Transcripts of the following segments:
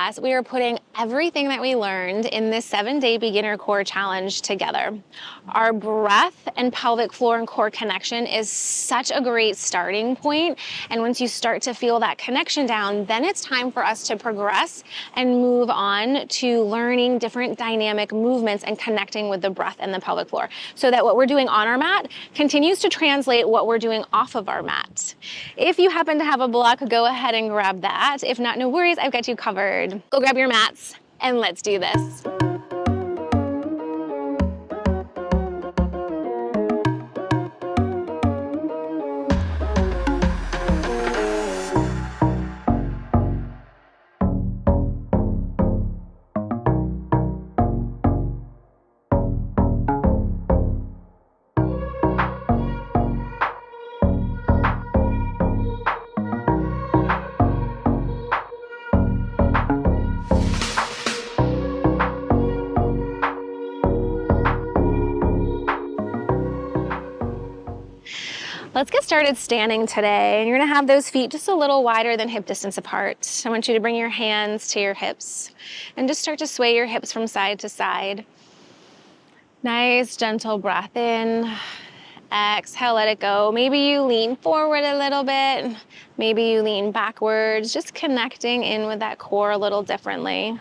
class, we are putting everything that we learned in this 7-day beginner core challenge together. Our breath and pelvic floor and core connection is such a great starting point. And once you start to feel that connection down, then it's time for us to progress and move on to learning different dynamic movements and connecting with the breath and the pelvic floor, so that what we're doing on our mat continues to translate what we're doing off of our mat. If you happen to have a block, go ahead and grab that. If not, no worries, I've got you covered. Go grab your mats and let's do this. Let's get started standing today. You're gonna have those feet just a little wider than hip distance apart. I want you to bring your hands to your hips and just start to sway your hips from side to side. Nice, gentle breath in. Exhale, let it go. Maybe you lean forward a little bit. Maybe you lean backwards, just connecting in with that core a little differently.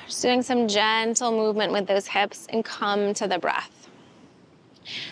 Just doing some gentle movement with those hips and come to the breath.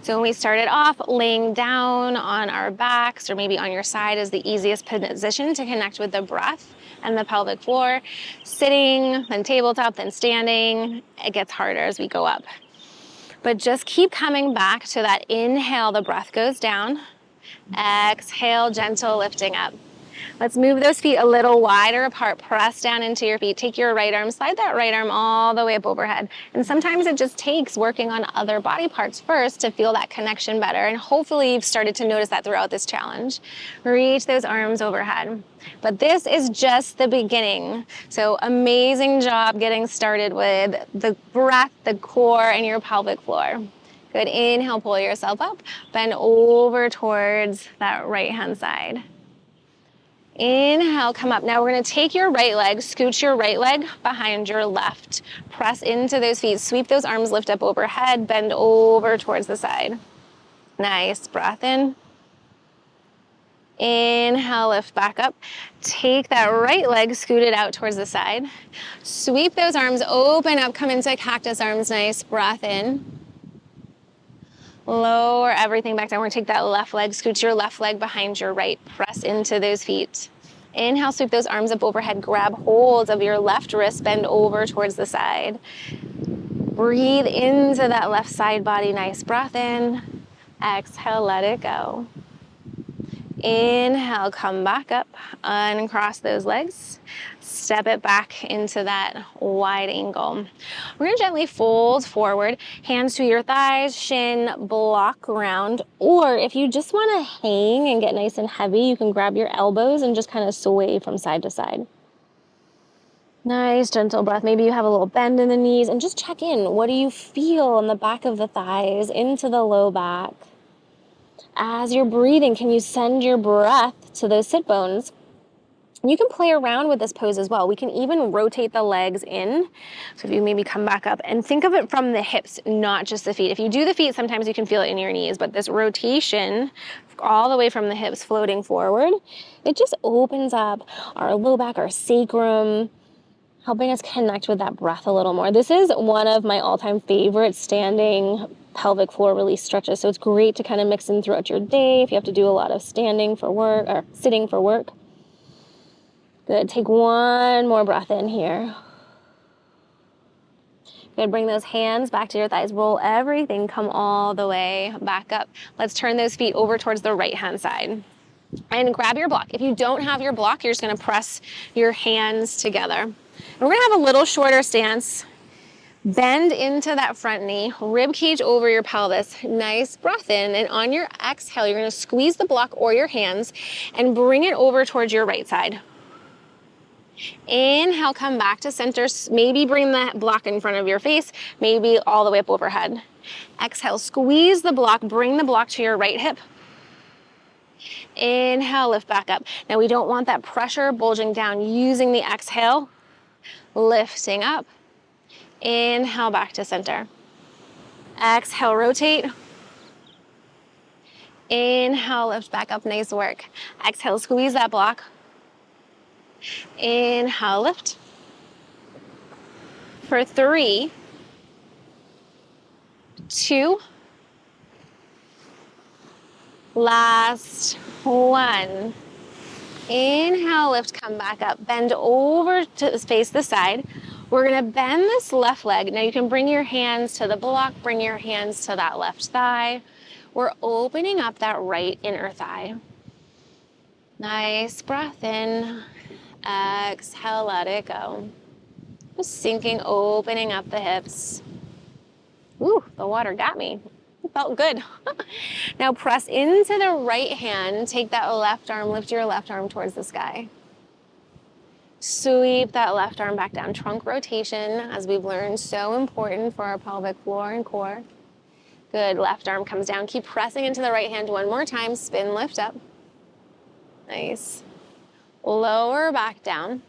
So when we started off, laying down on our backs or maybe on your side is the easiest position to connect with the breath and the pelvic floor. Sitting, then tabletop, then standing, it gets harder as we go up. But just keep coming back to that inhale, the breath goes down. Exhale, gentle lifting up. Let's move those feet a little wider apart. Press down into your feet. Take your right arm, slide that right arm all the way up overhead. And sometimes it just takes working on other body parts first to feel that connection better. And hopefully you've started to notice that throughout this challenge. Reach those arms overhead. But this is just the beginning. So amazing job getting started with the breath, the core, and your pelvic floor. Good. Inhale, pull yourself up. Bend over towards that right-hand side. Inhale, come up. Now we're going to take your right leg, scooch your right leg behind your left. Press into those feet, sweep those arms, lift up overhead, bend over towards the side. Nice, breath in. Inhale, lift back up. Take that right leg, scoot it out towards the side. Sweep those arms, open up, come into cactus arms. Nice, breath in. Lower everything back down. We're gonna take that left leg, scoot your left leg behind your right. Press into those feet. Inhale, sweep those arms up overhead. Grab hold of your left wrist, bend over towards the side. Breathe into that left side body. Nice, breath in. Exhale, let it go. Inhale, come back up, uncross those legs. Step it back into that wide angle. We're gonna gently fold forward, hands to your thighs, shin, block ground. Or if you just wanna hang and get nice and heavy, you can grab your elbows and just kind of sway from side to side. Nice, gentle breath. Maybe you have a little bend in the knees and just check in. What do you feel in the back of the thighs, into the low back? As you're breathing, can you send your breath to those sit bones? You can play around with this pose as well. We can even rotate the legs in. So if you maybe come back up and think of it from the hips, not just the feet. If you do the feet, sometimes you can feel it in your knees, but this rotation all the way from the hips floating forward, it just opens up our low back, our sacrum, helping us connect with that breath a little more. This is one of my all-time favorite standing pelvic floor release stretches. So it's great to kind of mix in throughout your day if you have to do a lot of standing for work or sitting for work. Good, take one more breath in here. Good, bring those hands back to your thighs. Roll everything, come all the way back up. Let's turn those feet over towards the right-hand side. And grab your block. If you don't have your block, you're just gonna press your hands together. And we're gonna have a little shorter stance. Bend into that front knee, rib cage over your pelvis. Nice breath in, and on your exhale, you're gonna squeeze the block or your hands and bring it over towards your right side. Inhale, come back to center. Maybe bring that block in front of your face, maybe all the way up overhead. Exhale, squeeze the block, bring the block to your right hip. Inhale, lift back up. Now we don't want that pressure bulging down. Using the exhale, lifting up. Inhale, back to center. Exhale, rotate. Inhale, lift back up, nice work. Exhale, squeeze that block. Inhale, lift. For 3, 2, last 1. Inhale, lift, come back up. Bend over to face the side. We're gonna bend this left leg. Now you can bring your hands to the block, bring your hands to that left thigh. We're opening up that right inner thigh. Nice breath in. Exhale, let it go. Just sinking, opening up the hips. Ooh, the water got me. It felt good. Now press into the right hand. Take that left arm, lift your left arm towards the sky. Sweep that left arm back down. Trunk rotation, as we've learned, so important for our pelvic floor and core. Good, left arm comes down. Keep pressing into the right hand one more time. Spin, lift up. Nice. Lower back down.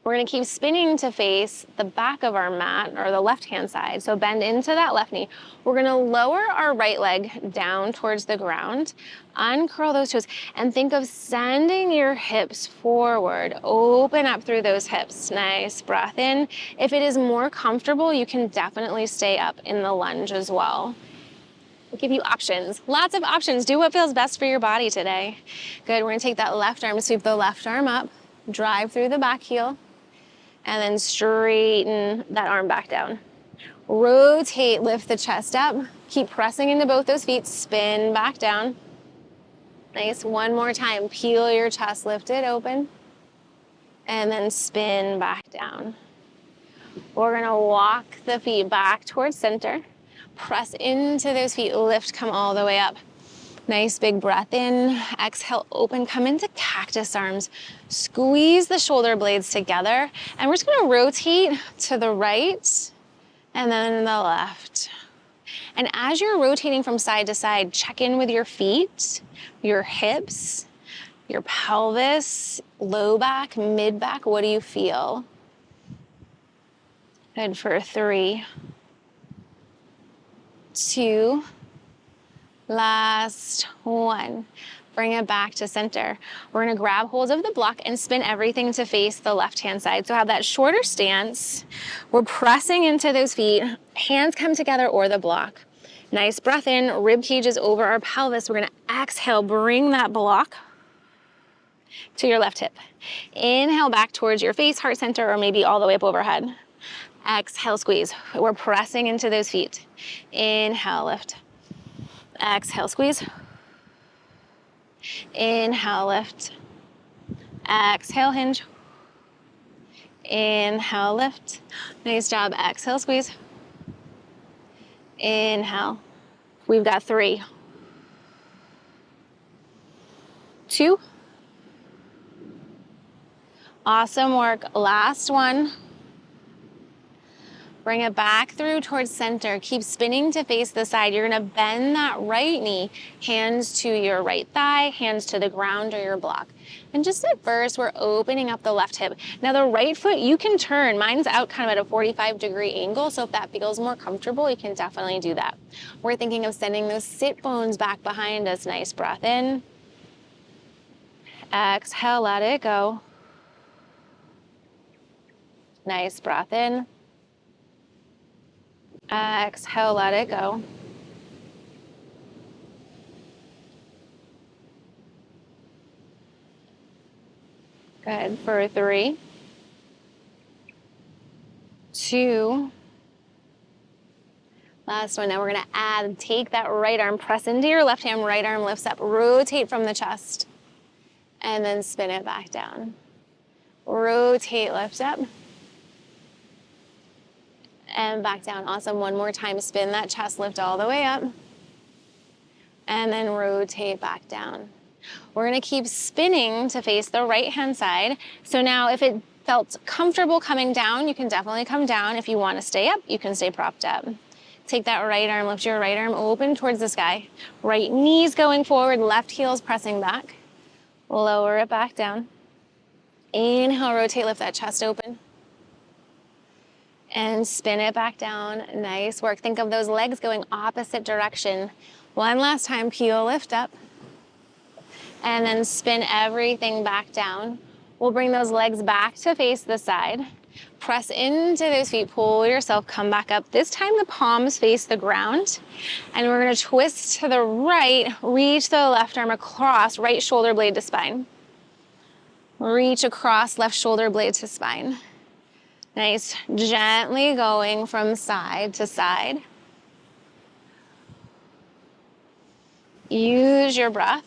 We're gonna keep spinning to face the back of our mat, or the left-hand side. So bend into that left knee. We're gonna lower our right leg down towards the ground, uncurl those toes, and think of sending your hips forward. Open up through those hips. Nice breath in. If it is more comfortable, you can definitely stay up in the lunge as well. We'll give you options, lots of options. Do what feels best for your body today. Good, we're gonna take that left arm, sweep the left arm up, drive through the back heel, and then straighten that arm back down. Rotate, lift the chest up. Keep pressing into both those feet, spin back down. Nice, one more time. Peel your chest, lift it open, and then spin back down. We're gonna walk the feet back towards center. Press into those feet, lift, come all the way up. Nice big breath in, exhale, open, come into cactus arms. Squeeze the shoulder blades together, and we're just gonna rotate to the right and then the left. And as you're rotating from side to side, check in with your feet, your hips, your pelvis, low back, mid back. What do you feel? Good for 3, 2, last 1. Bring it back to center. We're gonna grab hold of the block and spin everything to face the left-hand side. So have that shorter stance. We're pressing into those feet. Hands come together or the block. Nice breath in, rib cage is over our pelvis. We're gonna exhale, bring that block to your left hip. Inhale back towards your face, heart center, or maybe all the way up overhead. Exhale, squeeze. We're pressing into those feet. Inhale, lift. Exhale, squeeze. Inhale, lift. Exhale, hinge. Inhale, lift. Nice job. Exhale, squeeze. Inhale. We've got 3, 2. Awesome work. Last one. Bring it back through towards center. Keep spinning to face the side. You're gonna bend that right knee, hands to your right thigh, hands to the ground or your block. And just at first, we're opening up the left hip. Now the right foot, you can turn. Mine's out kind of at a 45-degree angle, so if that feels more comfortable, you can definitely do that. We're thinking of sending those sit bones back behind us. Nice breath in. Exhale, let it go. Nice breath in. Exhale, let it go. Good for 3, 2. Last one. Now we're gonna take that right arm, press into your left hand, right arm lifts up, rotate from the chest, and then spin it back down. Rotate, lift up. And back down. Awesome. One more time. Spin that chest, lift all the way up. And then rotate back down. We're going to keep spinning to face the right-hand side. So now if it felt comfortable coming down, you can definitely come down. If you want to stay up, you can stay propped up. Take that right arm, lift your right arm open towards the sky. Right knee's going forward, left heel's pressing back. Lower it back down. Inhale, rotate, lift that chest open. And spin it back down. Nice work. Think of those legs going opposite direction. One last time, peel, lift up. And then spin everything back down. We'll bring those legs back to face the side. Press into those feet, pull yourself, come back up. This time the palms face the ground. And we're gonna twist to the right, reach the left arm across, right shoulder blade to spine. Reach across, left shoulder blade to spine. Nice, gently going from side to side. Use your breath.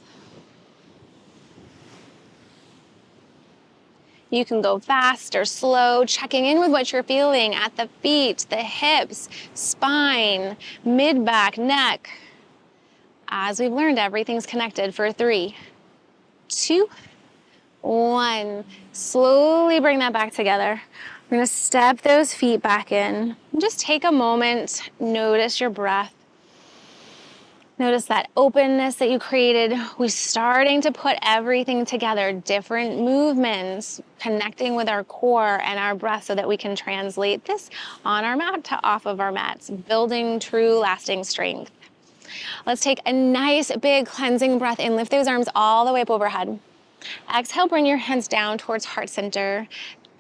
You can go fast or slow, checking in with what you're feeling at the feet, the hips, spine, mid-back, neck. As we've learned, everything's connected for 3, 2, 1. Slowly bring that back together. We're gonna step those feet back in. Just take a moment, notice your breath. Notice that openness that you created. We're starting to put everything together, different movements, connecting with our core and our breath so that we can translate this on our mat to off of our mats, building true lasting strength. Let's take a nice big cleansing breath in. Lift those arms all the way up overhead. Exhale, bring your hands down towards heart center.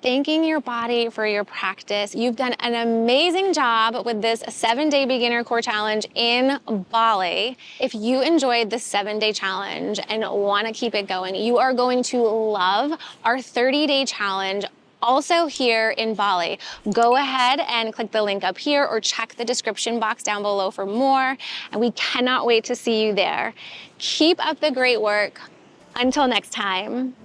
Thanking your body for your practice. You've done an amazing job with this 7-day beginner core challenge in Bali. If you enjoyed the 7-day challenge and want to keep it going, you are going to love our 30-day challenge also here in Bali. Go ahead and click the link up here or check the description box down below for more. And we cannot wait to see you there. Keep up the great work. Until next time.